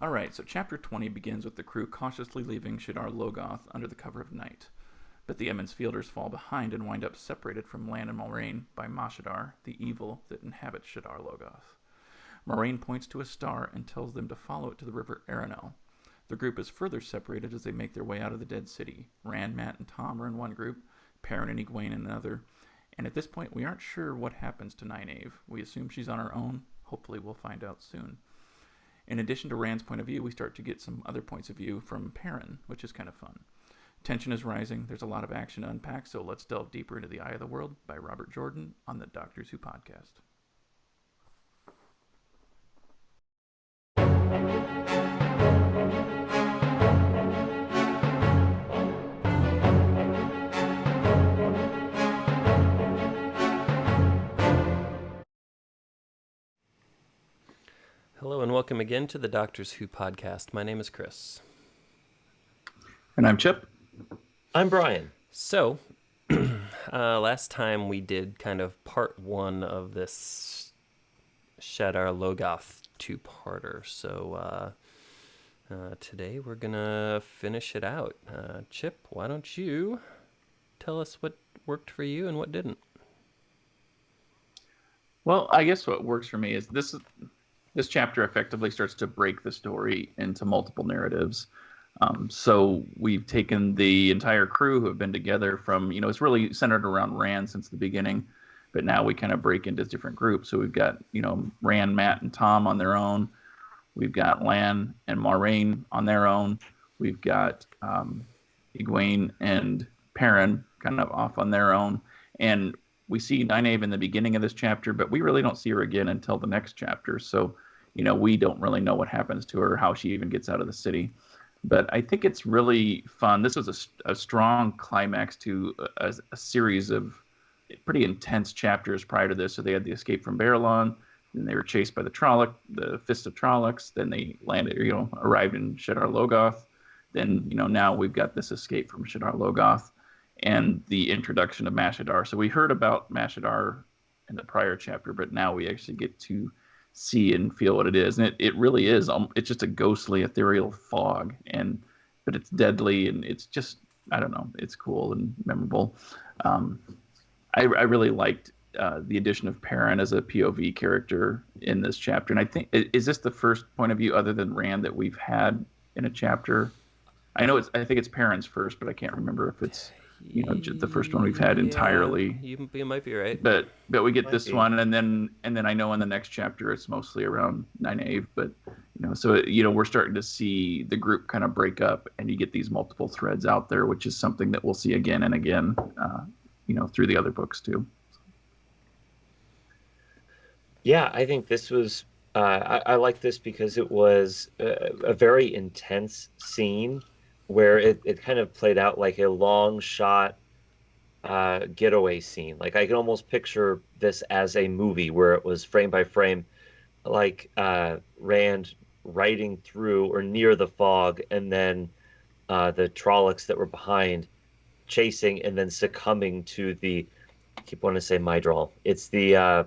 Alright, so chapter 20 begins with the crew cautiously leaving Shadar Logoth under the cover of night. But the Emond's fielders fall behind and wind up separated from Lan and Moraine by Mashadar, the evil that inhabits Shadar Logoth. Moraine points to a star and tells them to follow it to the river Arenel. The group is further separated as they make their way out of the dead city. Rand, Mat, and Thom are in one group, Perrin and Egwene in another, and at this point we aren't sure what happens to Nynaeve. We assume she's on her own. Hopefully we'll find out soon. In addition to Rand's point of view, we start to get some other points of view from Perrin, which is kind of fun. Tension is rising, there's a lot of action to unpack, so let's delve deeper into The Eye of the World by Robert Jordan on the Doctors Who podcast. Hello and welcome again to the Doctors Who podcast. My name is Chris. And I'm Chip. I'm Brian. So, last time we did kind of part one of this Shadar Logoth two-parter. So today we're going to finish it out. Chip, why don't you tell us what worked for you and what didn't? Well, I guess what works for me is this chapter effectively starts to break the story into multiple narratives. So we've taken the entire crew who have been together from, it's really centered around Rand since the beginning, but now we kind of break into different groups. So we've got, Rand, Mat, and Thom on their own. We've got Lan and Moraine on their own. We've got Egwene and Perrin kind of off on their own. And we see Nynaeve in the beginning of this chapter, but we really don't see her again until the next chapter. So, we don't really know what happens to her, how she even gets out of the city. But I think it's really fun. This was a strong climax to a series of pretty intense chapters prior to this. So they had the escape from Baerlon, then they were chased by the Fist of Trollocs, then they landed, arrived in Shadar Logoth. Then, now we've got this escape from Shadar Logoth and the introduction of Mashadar. So we heard about Mashadar in the prior chapter, but now we actually get to see and feel what it is. And it really is. It's just a ghostly, ethereal fog, but it's deadly, and it's just, I don't know, it's cool and memorable. I really liked the addition of Perrin as a POV character in this chapter. And I think, is this the first point of view other than Rand that we've had in a chapter? I think it's Perrin's first, but I can't remember if it's the first one we've had entirely. You might be right. But we get this one, and then I know in the next chapter it's mostly around Nynaeve. But so we're starting to see the group kind of break up, and you get these multiple threads out there, which is something that we'll see again and again, through the other books too. Yeah, I think this was. I like this because it was a very intense scene, where it kind of played out like a long shot getaway scene. Like I can almost picture this as a movie where it was frame by frame, like Rand riding through or near the fog, and then the Trollocs that were behind chasing and then succumbing to the, I keep wanting to say Mydral. It's the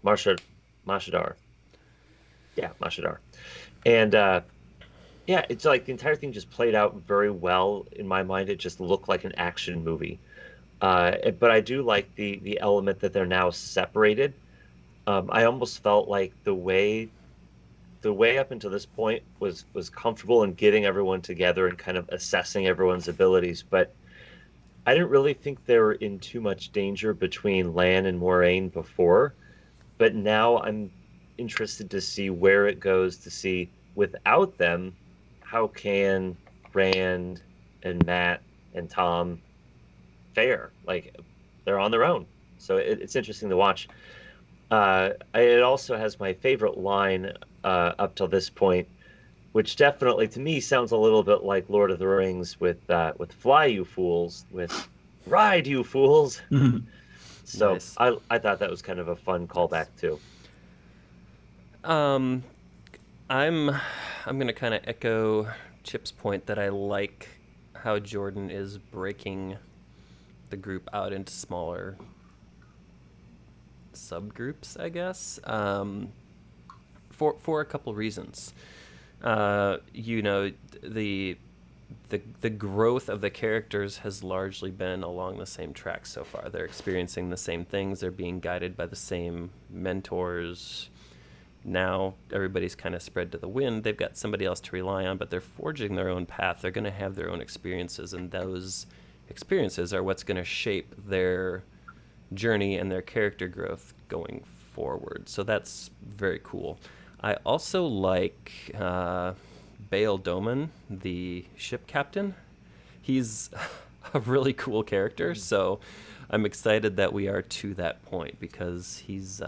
Mashadar. Yeah, Mashadar. And yeah, it's like the entire thing just played out very well in my mind. It just looked like an action movie. But I do like the element that they're now separated. I almost felt like the way up until this point was comfortable in getting everyone together and kind of assessing everyone's abilities. But I didn't really think they were in too much danger between Lan and Moraine before. But now I'm interested to see where it goes, to see without them, how can Rand and Mat and Thom fare? Like, they're on their own. So it's interesting to watch. It also has my favorite line up till this point, which definitely, to me, sounds a little bit like Lord of the Rings with fly, you fools, with ride, you fools. So Nice. I thought that was kind of a fun callback, too. I'm going to kind of echo Chip's point that I like how Jordan is breaking the group out into smaller subgroups, I guess, for a couple reasons. You know, the growth of the characters has largely been along the same track so far. They're experiencing the same things. They're being guided by the same mentors. Now everybody's kind of spread to the wind. They've got somebody else to rely on, but they're forging their own path. They're going to have their own experiences, and those experiences are what's going to shape their journey and their character growth going forward. So that's very cool. I also like Bayle Domon, the ship captain. He's a really cool character, so I'm excited that we are to that point because he's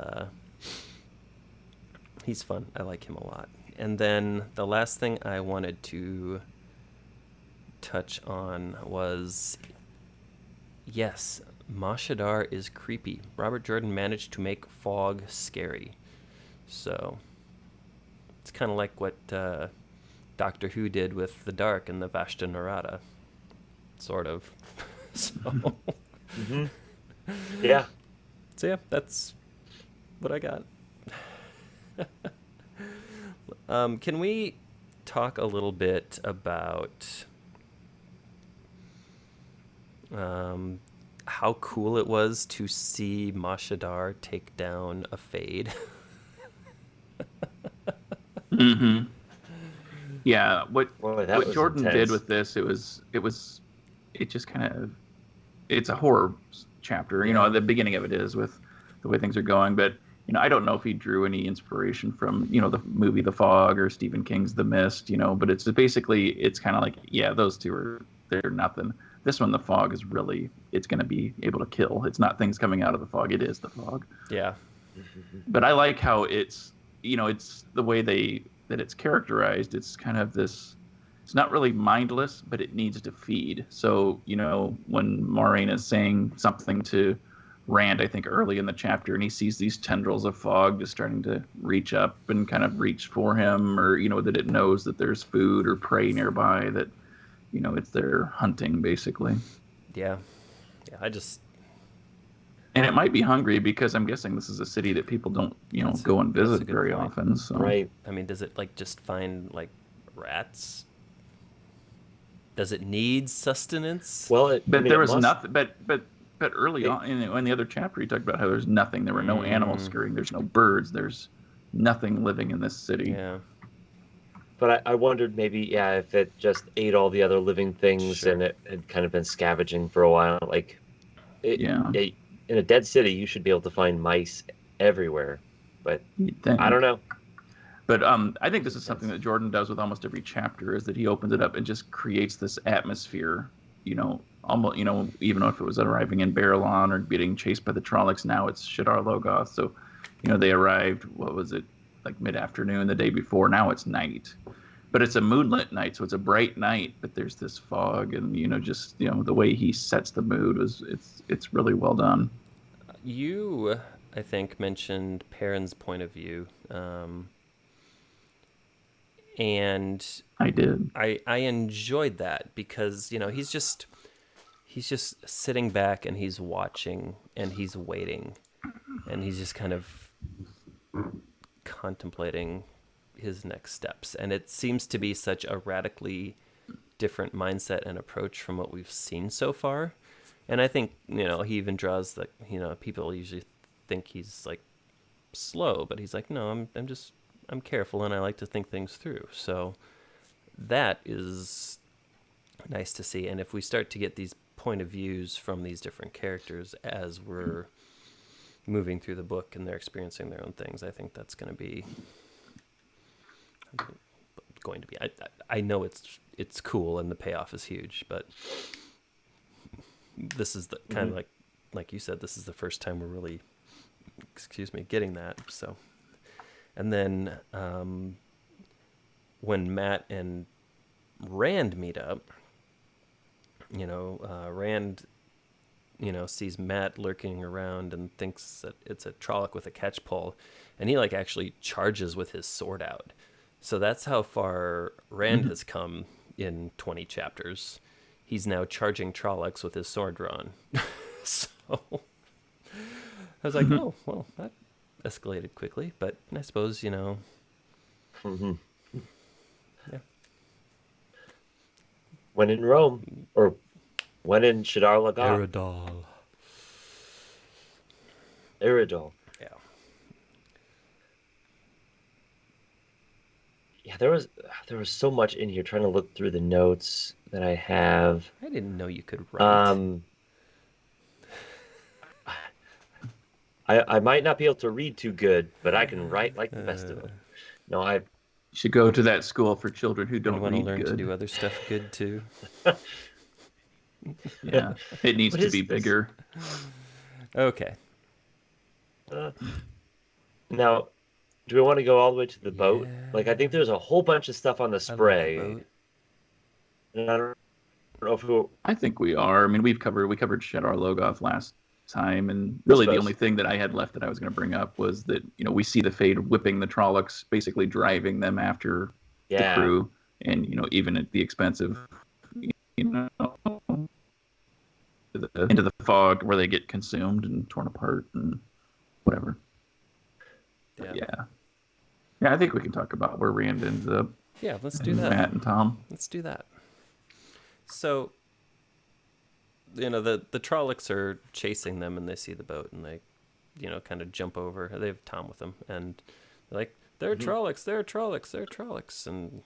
fun. I like him a lot. And then the last thing I wanted to touch on was, yes, Mashadar is creepy. Robert Jordan managed to make fog scary. So it's kind of like what Doctor Who did with the dark and the Vashta Narada, sort of. So, Mm-hmm. Yeah. So yeah, that's what I got. Can we talk a little bit about how cool it was to see Mashadar take down a Fade? Mm-hmm. Yeah, what Boy, that was Jordan intense. did with this, it just kind of, it's a horror chapter. You know, Yeah. the beginning of it is with the way things are going, but I don't know if he drew any inspiration from the movie The Fog or Stephen King's The Mist. But it's basically, it's kind of like, yeah, those two they're nothing. This one, The Fog, is really, it's going to be able to kill. It's not things coming out of the fog. It is the fog. Yeah. But I like how it's the way that it's characterized. It's kind of this, it's not really mindless, but it needs to feed. So, when Moraine is saying something to Rand, I think early in the chapter, and he sees these tendrils of fog just starting to reach up and kind of reach for him, or, that it knows that there's food or prey nearby, that, it's their hunting, basically. Yeah. Yeah, And it might be hungry because I'm guessing this is a city that people don't, go and that's a visit good very point. often. So. Right. I mean, does it just find rats? Does it need sustenance? Well, There was nothing. But early on in the other chapter, he talked about how there's nothing. There were no animals scurrying. There's no birds. There's nothing living in this city. Yeah. But I wondered maybe, if it just ate all the other living things. Sure. And it had kind of been scavenging for a while. In a dead city, you should be able to find mice everywhere. But You'd think. I don't know. But I think this is something that Jordan does with almost every chapter, is that he opens it up and just creates this atmosphere. Almost, even if it was arriving in Barillon or getting chased by the Trollocs, now it's Shadar Logoth. So, they arrived, what was it, like mid-afternoon the day before. Now it's night. But it's a moonlit night, so it's a bright night, but there's this fog, and, just, the way he sets the mood it's really well done. You, I think, mentioned Perrin's point of view. And I did. I enjoyed that because, he's just sitting back and he's watching and he's waiting and he's just kind of contemplating his next steps. And it seems to be such a radically different mindset and approach from what we've seen so far. And I think, he even draws that, people usually think he's slow, but he's like, no, I'm careful and I like to think things through. So that is nice to see. And if we start to get these point of views from these different characters as we're moving through the book and they're experiencing their own things, I think that's going to be I know it's cool and the payoff is huge, but this is the kind of like you said, this is the first time we're really getting that. So, and then when Matt and Rand meet up, Rand sees Matt lurking around and thinks that it's a Trolloc with a catch pole, and he actually charges with his sword out. So that's how far Rand has come in 20 chapters. He's now charging Trollocs with his sword drawn. So I was like, oh, well, that escalated quickly, but I suppose, When in Rome, or when in Shadar Logoth. Iridol. Yeah. Yeah, there was so much in here trying to look through the notes that I have. I didn't know you could write. I might not be able to read too good, but I can write like the best of them. No, I You should go to that school for children who don't want to read learn good. to do other stuff good too. Yeah, it needs What to is be this? bigger. Okay. Now, do we want to go all the way to the boat? Yeah. Like, I think there's a whole bunch of stuff on the I love the spray. boat. And I don't know if we I think we are. I mean, we covered Shadar Logoth last time, and really the suppose. only thing that I had left that I was going to bring up was that we see the Fade whipping the Trollocs, basically driving them after the Yeah. crew, and even at the expense of into the fog where they get consumed and torn apart and whatever. Yeah. Yeah, I think we can talk about where Rand ends up. Yeah, let's do that. Matt and Thom. Let's do that. So, the Trollocs are chasing them, and they see the boat, and they, kind of jump over. They have Thom with them, and they're like, "They're Trollocs, they're Trollocs, they're Trollocs." And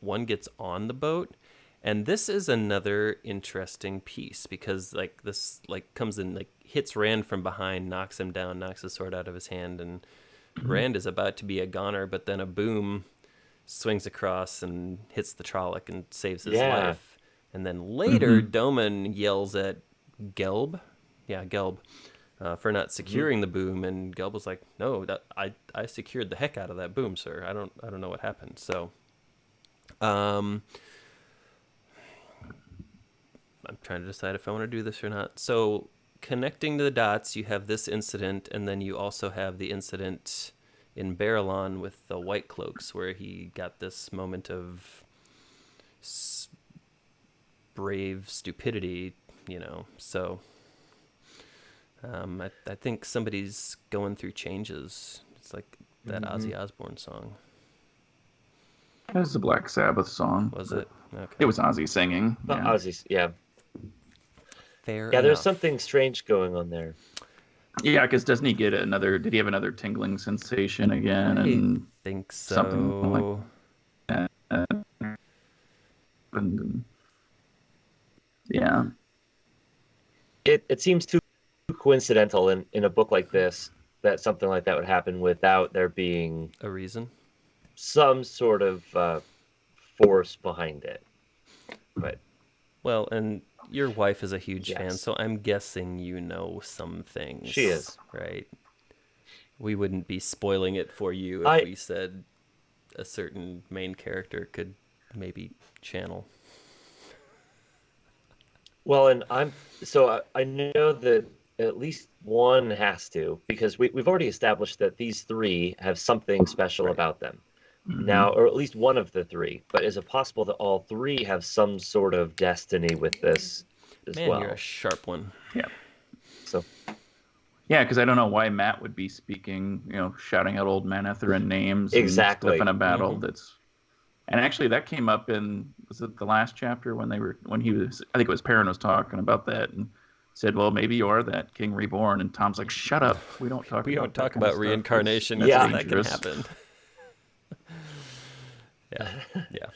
one gets on the boat, and this is another interesting piece because this comes in, hits Rand from behind, knocks him down, knocks the sword out of his hand, and Rand is about to be a goner, but then a boom swings across and hits the Trolloc and saves his life. And then later, Domon yells at Gelb, for not securing the boom, and Gelb was like, "No, I secured the heck out of that boom, sir. I don't know what happened." So, I'm trying to decide if I want to do this or not. So, connecting to the dots, you have this incident, and then you also have the incident in Barillon with the White Cloaks, where he got this moment of brave stupidity, So, I think somebody's going through changes. It's like that Ozzy Osbourne song. It was a Black Sabbath song. Was it? Okay. It was Ozzy singing. Yeah. Ozzy's, yeah. Fair Yeah, there's enough. something strange going on there. Yeah, because doesn't he get did he have another tingling sensation again? I think so. Something like that. And, yeah. It seems too coincidental in a book like this that something like that would happen without there being A reason? some sort of force behind it. But Well, and your wife is a huge fan, Yes. so I'm guessing you know some things. She is. Right? We wouldn't be spoiling it for you if we said a certain main character could maybe channel. Well, and I know that at least one has to, because we've already established that these three have something special Right. about them. Now, or at least one of the three. But is it possible that all three have some sort of destiny with this as Man, well? you're a sharp one. Yeah. So Yeah, because I don't know why Matt would be speaking, shouting out old Manetheren names Exactly. and stuff in a battle that's. And actually, that came up was it the last chapter when he was, I think it was Perrin was talking about that and said, well, maybe you are that King Reborn. And Tom's like, shut up. We don't talk We about don't that talk kind of about stuff. reincarnation That's because that can dangerous." happen. Yeah.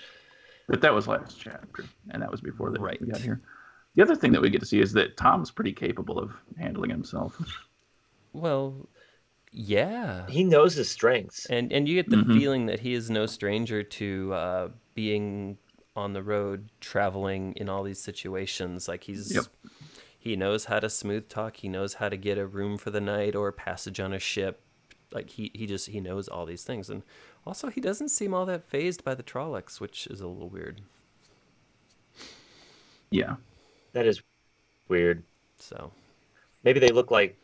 But that was last chapter, and that was before we Right. got here. The other thing that we get to see is that Tom's pretty capable of handling himself. Well, yeah. he knows his strengths. And you get the feeling that he is no stranger to being on the road, traveling in all these situations. Like he knows how to smooth talk. He knows how to get a room for the night or passage on a ship. Like he knows all these things. And also he doesn't seem all that fazed by the Trollocs, which is a little weird. Yeah. That is weird. So Maybe they look like,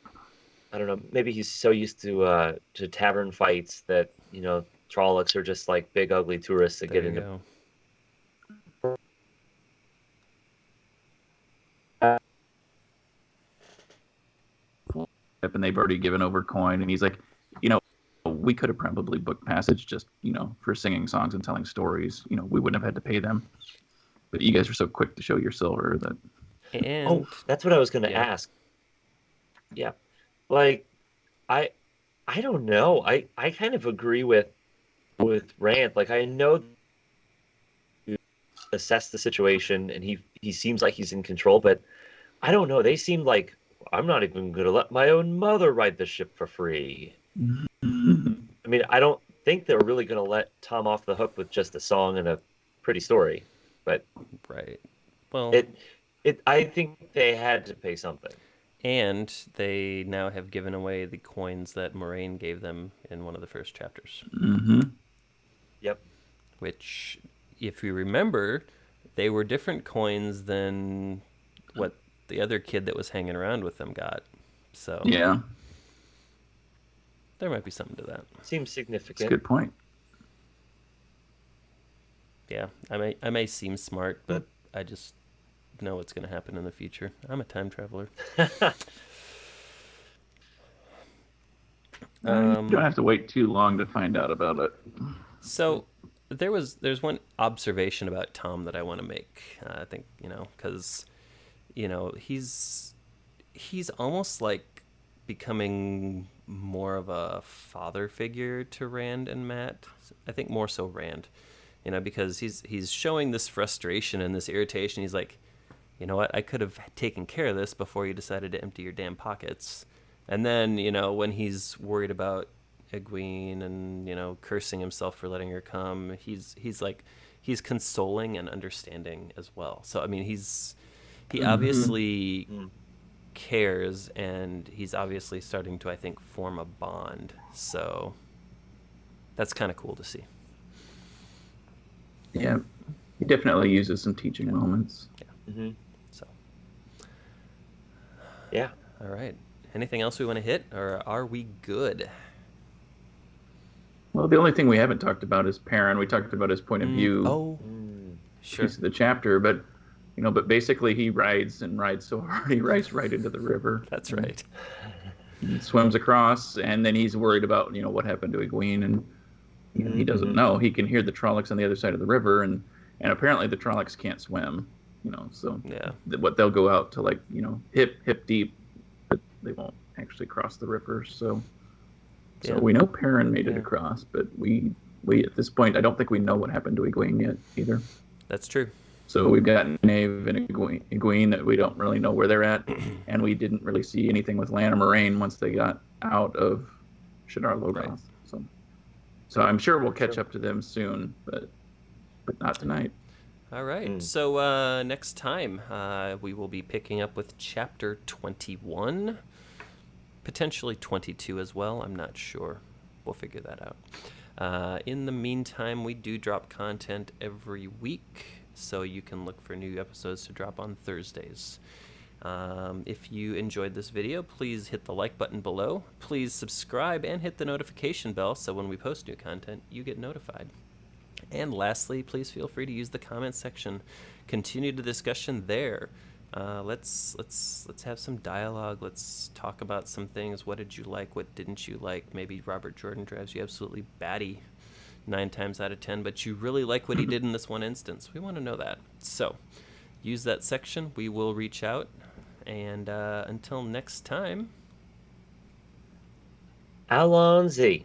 I don't know, maybe he's so used to tavern fights that, Trollocs are just like big ugly tourists that there get you into go. And they've already given over coin, and he's like, we could have probably booked passage just, for singing songs and telling stories. We wouldn't have had to pay them. But you guys are so quick to show your silver that. And Oh, that's what I was going to yeah. ask. Yeah. Like I I don't know. I kind of agree with Rand. Like I know to assess the situation and he seems like he's in control, but I don't know. They seem like I'm not even going to let my own mother ride the ship for free. I mean, I don't think they're really going to let Thom off the hook with just a song and a pretty story, but right. Well, it I think they had to pay something. and they now have given away the coins that Moraine gave them in one of the first chapters. Mm-hmm. Yep. Which, if you remember, they were different coins than what the other kid that was hanging around with them got. So Yeah, there might be something to that. Seems that's a significant. good point. Yeah, I may seem smart, but I just know what's going to happen in the future. I'm a time traveler. You don't have to wait too long to find out about it. So there's one observation about Thom that I want to make. I think because he's almost like becoming more of a father figure to Rand and Matt. I think more so Rand, because he's showing this frustration and this irritation. He's like, you know what? I could have taken care of this before you decided to empty your damn pockets. And then, when he's worried about Egwene and, cursing himself for letting her come, he's consoling and understanding as well. So, I mean, he obviously cares, and he's obviously starting to, I think, form a bond. So that's kind of cool to see. Yeah, he definitely uses some teaching moments. Yeah. Mm-hmm. So. Yeah. All right. Anything else we want to hit, or are we good? Well, the only thing we haven't talked about is Perrin. We talked about his point of view. Oh, sure. Piece of the chapter, but basically he rides so hard he rides right into the river. That's right. He swims across, and then he's worried about what happened to Egwene, and he doesn't know. He can hear the Trollocs on the other side of the river, and apparently the Trollocs can't swim. So Yeah. They'll go out to hip deep, but they won't actually cross the river. So we know Perrin made it across, but we at this point I don't think we know what happened to Egwene yet either. That's true. So we've got Nave and Egwene that we don't really know where they're at, and we didn't really see anything with Lan or Moraine once they got out of Shadar Logoth. Right. So I'm sure we'll catch up to them soon, but not tonight. All right. So next time we will be picking up with chapter 21, potentially 22 as well. I'm not sure. We'll figure that out. In the meantime, we do drop content every week, so you can look for new episodes to drop on Thursdays. If you enjoyed this video, please hit the like button below. Please subscribe and hit the notification bell so when we post new content, you get notified. And lastly, please feel free to use the comment section. Continue the discussion there. Let's have some dialogue. Let's talk about some things. What did you like? What didn't you like? Maybe Robert Jordan drives you absolutely batty 9 times out of 10, but you really like what he did in this one instance. We want to know that. So use that section. We will reach out. And until next time. Alonzi.